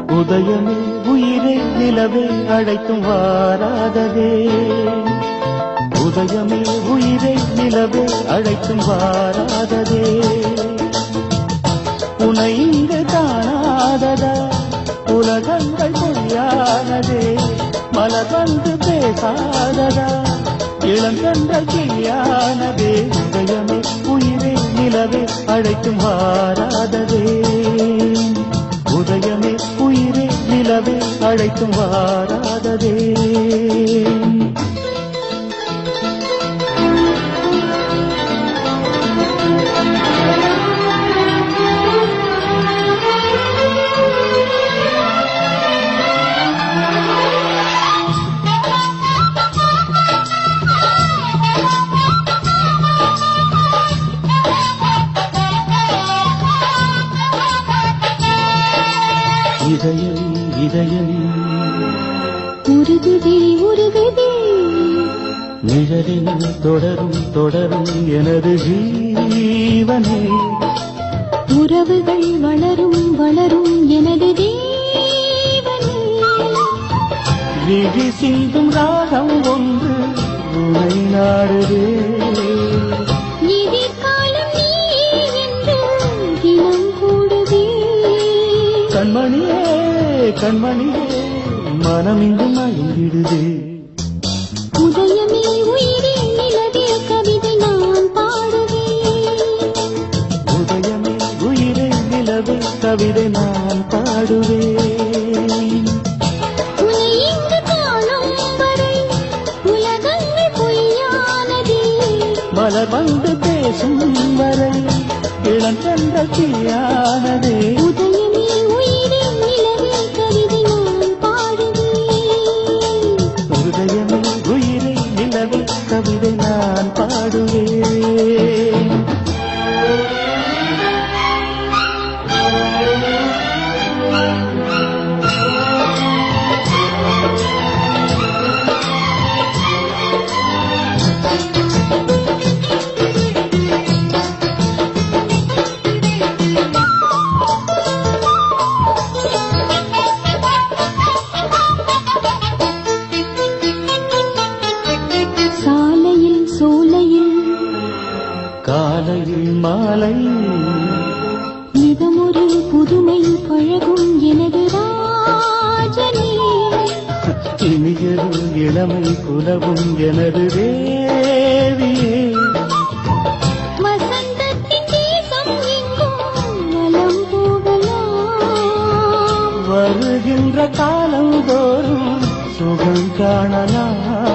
உதயமே உயிரே நிலவே அழைத்தும் வாராததே. உதயமே உயிரே நிலவே அழைத்தும் வாராததே. உனை இங்கு காணாததா உலகங்கள் பொய்யானதே. மலர் வந்து பேசாததா இளங்கண்கள் கிளியானதே. உதயமே உயிரே நிலவே அழைத்தும் வாராததே. உதயமே உயிரே நிலவே அழைத்தும் வாராததே. இதயம் இதயம் உருகுதே உருகுதே. நிழலில் தொடரும் தொடரும் எனது ஜீவனே. உறவுகள் வளரும் வளரும் எனது தேவனே. விழி சிந்தும் ராகம் ஒன்று உனை நாடுதே. எதிர்காலம் நீ என்று தினம் கூடுதே. கண்மணியே கண்மணியே மனம் இங்கு மயங்கிடுதே. உதயமே உயிரே நிலவே கவிதை நான் பாடுவேன். உதயமே உயிரே நிலவே கவிதை நான் பாடுவேன். உன்னை இங்கு காணும் வரை உலகங்கள் பொய்யானதே. மலர் வந்து பேசும் வரை இளங்கண்கள் கிளியானதே. உதயமே உயிரே நிலவே கவிதை நான் பாடுவேன். உதயமே உயிரே நிலவே கவிதை நான் பாடுவேன். சாலையில் சோலையில் காலையில் மாலை மிதமொரு புதுமை பழகும் எனது ராஜனே. இனியது இளமை புலவும் எனது தேவியே. வசந்தத்தின் தேசம் எங்கும் வலம் போகலாம். வருகின்ற காலம் தோறும் சுகம் காணலாம்.